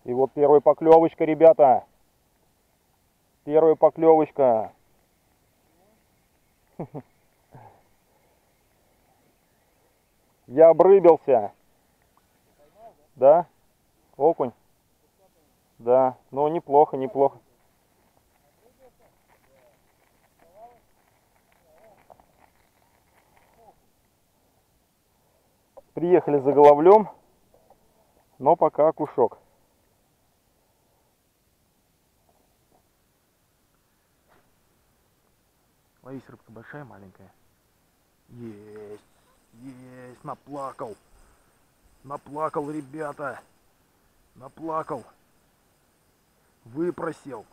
И вот первая поклевочка, ребята. Первая поклевочка. Я обрыбился. Да? Окунь? Да. Ну, неплохо, неплохо. Приехали за головлем, но пока окушок. Ловись, рыбка большая, маленькая. Есть, есть, наплакал. Наплакал, ребята. Наплакал. Выпросил,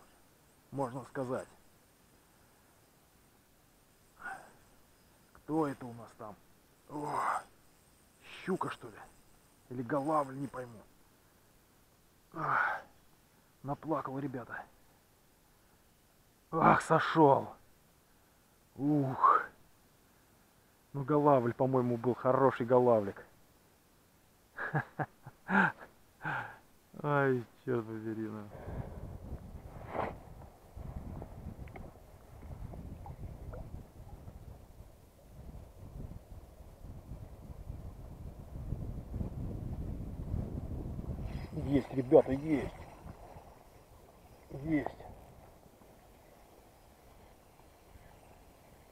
можно сказать. Кто это у нас там? О, щука, что ли? Или голавль, не пойму. Ах, наплакал, ребята. Ах, сошел. Ух. Ну, голавль, по-моему, был хороший голавлик. Ай, черт побери, ну. Есть, ребята, есть. Есть.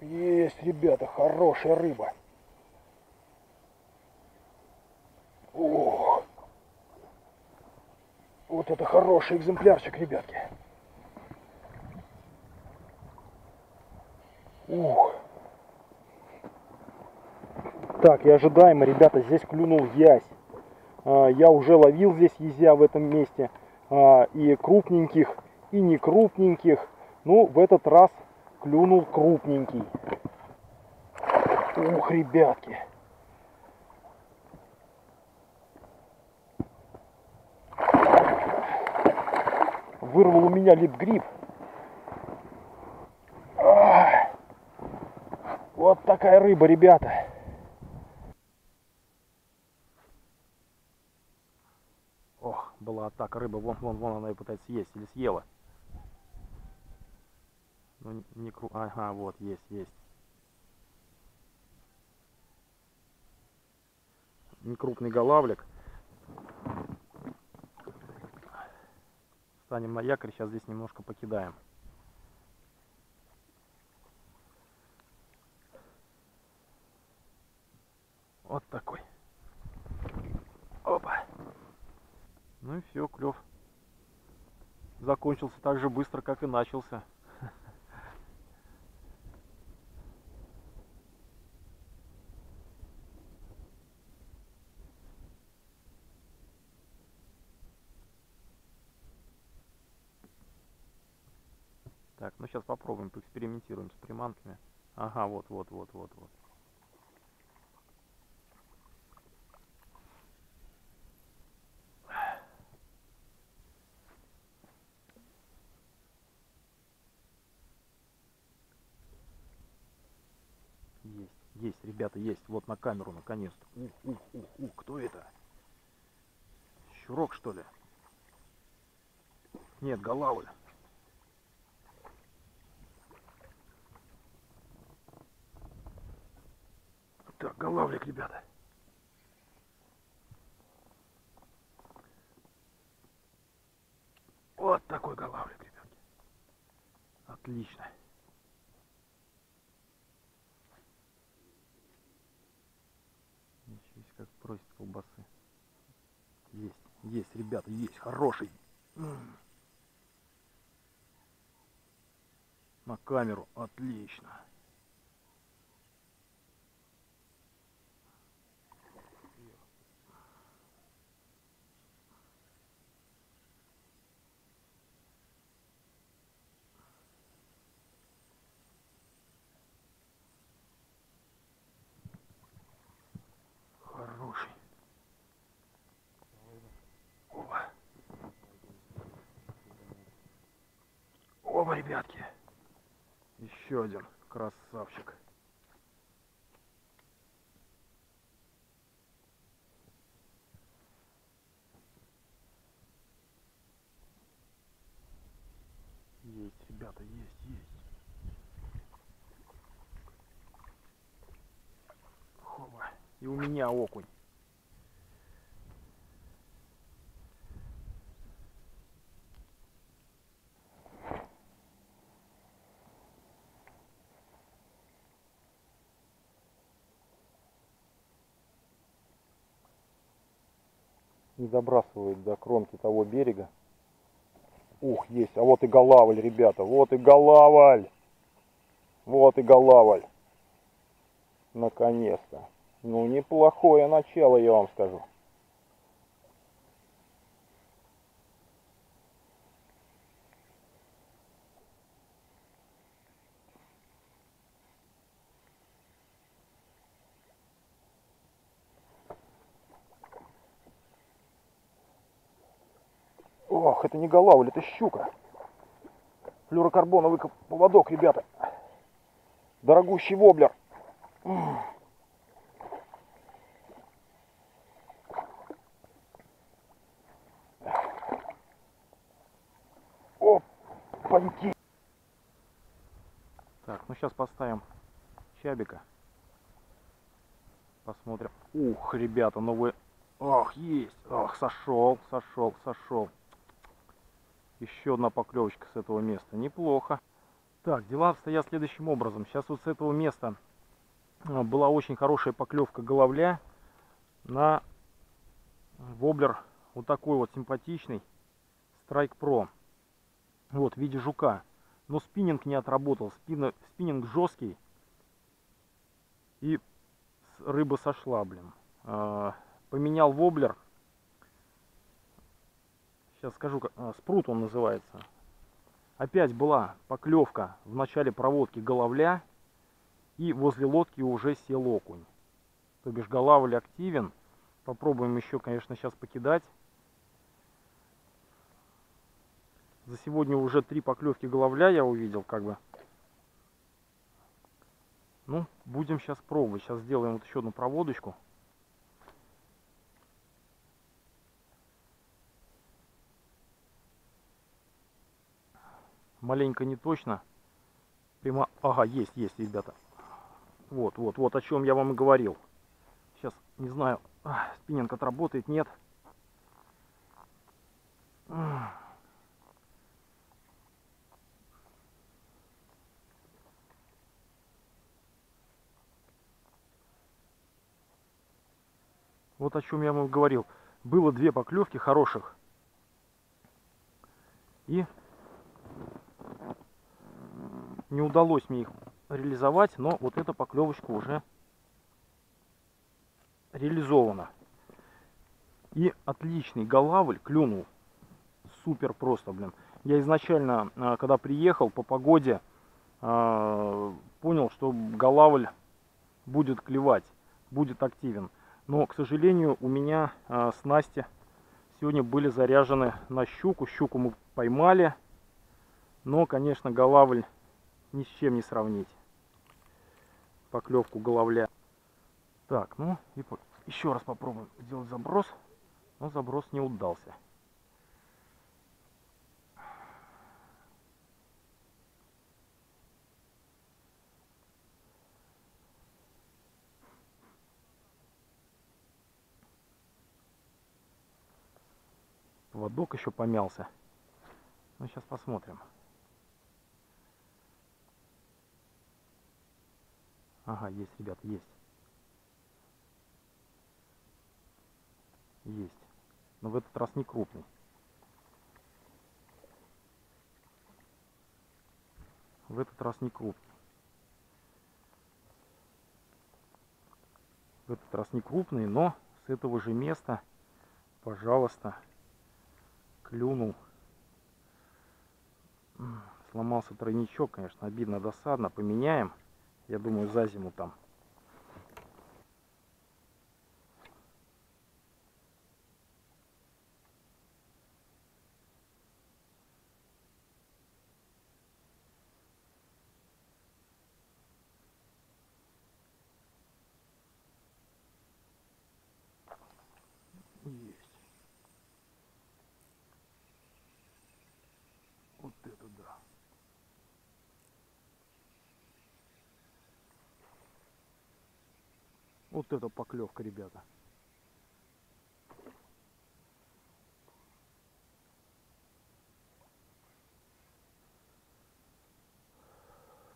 Есть, ребята, хорошая рыба. Ох. Вот это хороший экземплярчик, ребятки. Ух. Так, и ожидаемо, ребята, здесь клюнул язь. Я уже ловил здесь язя в этом месте. И крупненьких, и не крупненьких. Ну, в этот раз клюнул крупненький. Ух, ребятки. Вырвал у меня литгрип. Вот такая рыба, ребята. Ох, была атака рыбы. Вон она и пытается съесть. Или съела. Ну, не круг. Ага, вот, есть. Не крупный голавлик. Станем на якорь. Сейчас здесь немножко покидаем. Вот такой. Опа. Ну и все, клев закончился так же быстро, как и начался. Так, ну сейчас попробуем, поэкспериментируем с приманками. Ага, вот. Есть, ребята, есть. Вот на камеру, наконец-то. Ух, кто это? Щурок, что ли? Нет, голавль. Так, голавлик, ребята. Вот такой голавлик, ребятки. Отлично. Ничего, как просит колбасы. Есть, ребята, есть. Хороший. На камеру. Отлично. Опа, ребятки. Еще один красавчик. Есть, ребята, есть. Хоба. И у меня окунь. Не добрасывают до кромки того берега. Ух, есть. А вот и голавль, ребята. Вот и голавль. Вот и голавль. Наконец-то. Ну, неплохое начало, я вам скажу. Ох, это не голавль, это щука. Флюрокарбоновый поводок, ребята. Дорогущий воблер. Опаньки. Так, ну сейчас поставим чабика. Посмотрим. Ух, ребята, ну вы... Ох, есть. Ох, сошел. Еще одна поклевочка с этого места. Неплохо. Так, дела обстоят следующим образом. Сейчас вот с этого места была очень хорошая поклевка головля на воблер вот такой вот симпатичный Strike Pro. Вот, в виде жука. Но спиннинг не отработал. Спиннинг жесткий. И рыба сошла, блин. Поменял воблер. Сейчас скажу, спрут он называется. Опять была поклевка в начале проводки головля. И возле лодки уже сел окунь. То бишь голавль активен. Попробуем еще, конечно, сейчас покидать. За сегодня уже 3 поклевки головля я увидел, как бы. Ну, будем сейчас пробовать. Сейчас сделаем вот еще одну проводочку. Маленько не точно. Прямо... Ага, есть, ребята. Вот о чем я вам и говорил. Сейчас, не знаю, спиннинг отработает, нет. Вот о чем я вам говорил. Было 2 поклевки хороших. И не удалось мне их реализовать, но вот эта поклевочка уже реализована. И отличный голавль клюнул. Супер просто, блин. Я изначально, когда приехал по погоде, понял, что голавль будет клевать, будет активен. Но, к сожалению, у меня снасти сегодня были заряжены на щуку. Щуку мы поймали. Но, конечно, голавль ни с чем не сравнить. Поклевку головля. Так, ну и еще раз попробуем сделать заброс. Но заброс не удался. Поводок еще помялся. Ну, сейчас посмотрим. Ага, есть, ребята, есть. Есть. Но в этот раз не крупный. В этот раз не крупный. В этот раз не крупный, но с этого же места, пожалуйста, клюнул. Сломался тройничок, конечно, обидно, досадно. Поменяем. Я думаю, за зиму там. Вот это поклевка, ребята.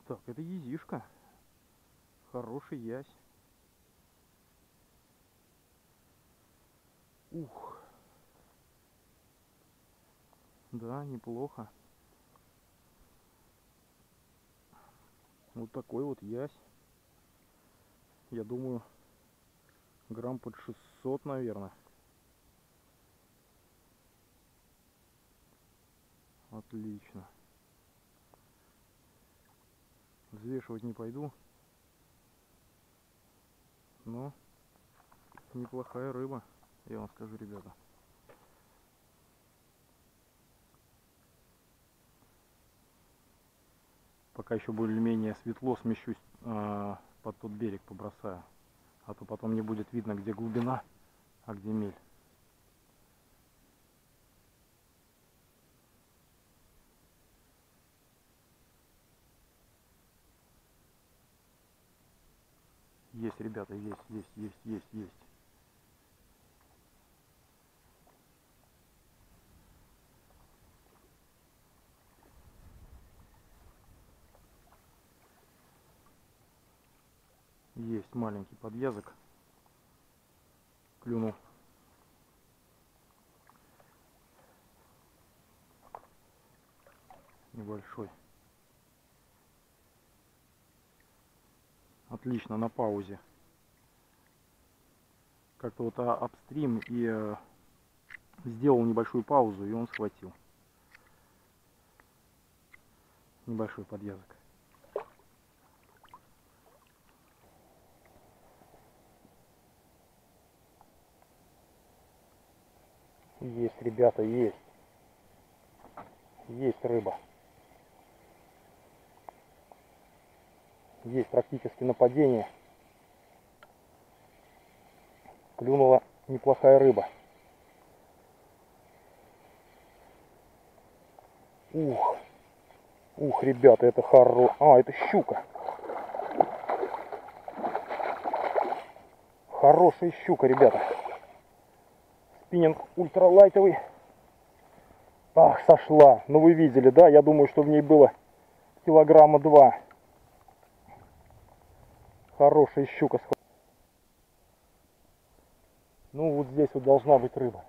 Так, это езишка. Хороший ясь. Ух. Да, неплохо. Вот такой вот ясь. Я думаю, грамм под 600, наверное. Отлично. Взвешивать не пойду. Но неплохая рыба, я вам скажу, ребята. Пока еще более-менее светло, смещусь под тот берег, побросаю. А то потом не будет видно, где глубина, а где мель. Есть, ребята, есть. Есть маленький подъязок. Клюнул. Небольшой. Отлично, на паузе. Как-то вот апстрим и сделал небольшую паузу, и он схватил. Небольшой подъязок. Есть, ребята, есть. Есть рыба. Есть практически нападение. Клюнула неплохая рыба. Ух, ребята, это это щука. Хорошая щука, ребята. Спиннинг ультралайтовый. Ах, сошла. Ну вы видели, да? Я думаю, что в ней было килограмма 2. Хорошая щука. Ну вот здесь вот должна быть рыба.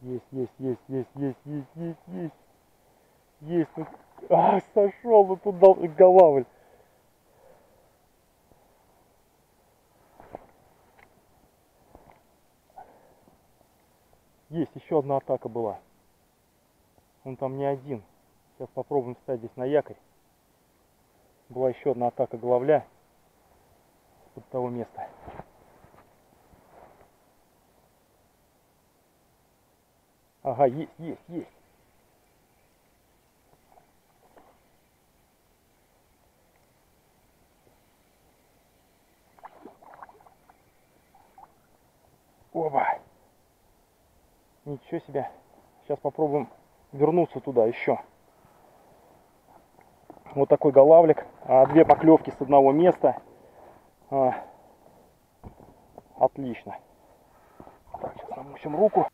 Есть. Есть. Сошел, ну тут голавль. Есть, еще одна атака была. Он там не один. Сейчас попробуем встать здесь на якорь. Была еще одна атака головля с того места. Ага, есть. Оба! Ничего себе. Сейчас попробуем вернуться туда еще. Вот такой голавлик. 2 поклевки с одного места. Отлично. Так, сейчас намочим руку.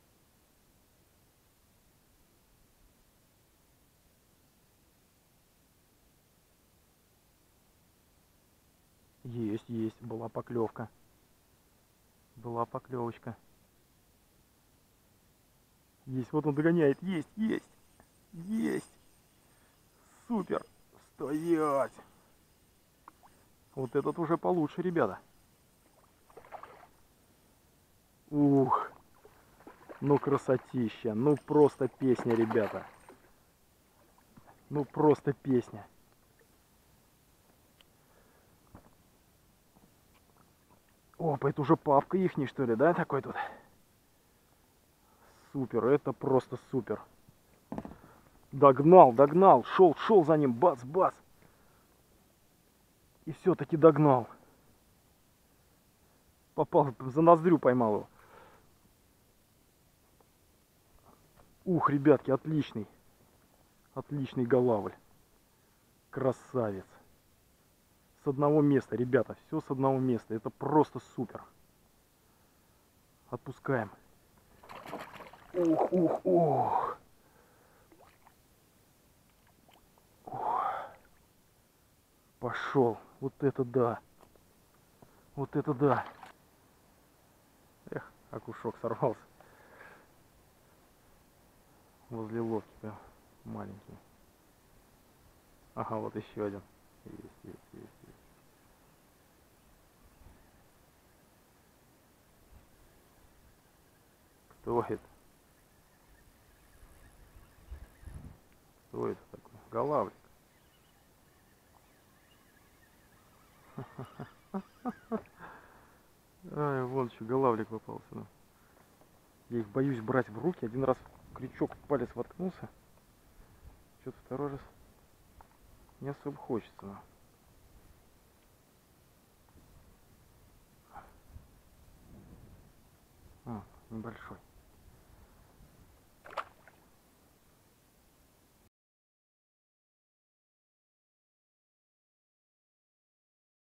Есть. Была поклевка. Была поклевочка. Есть, вот он догоняет. Есть. Супер. Стоять. Вот этот уже получше, ребята. Ух. Ну красотища. Ну просто песня, ребята. Ну просто песня. Опа, это уже папка ихний, что ли, да, такой тут? Супер, это просто супер. Догнал, шел за ним, бац. И все-таки догнал. Попал, за ноздрю поймал его. Ух, ребятки, отличный. Отличный голавль. Красавец. С одного места, ребята. Все с одного места. Это просто супер. Отпускаем. Ух, ух, ух. Пошел. Вот это да. Вот это да. Эх, окушок сорвался. Возле лодки прям маленький. Ага, вот еще один. Есть. Кто это? Кто это такой? Голавлик. Ай, вон еще голавлик попался. Я их боюсь брать в руки. Один раз крючок в палец воткнулся. Что-то второй раз не особо хочется. Небольшой.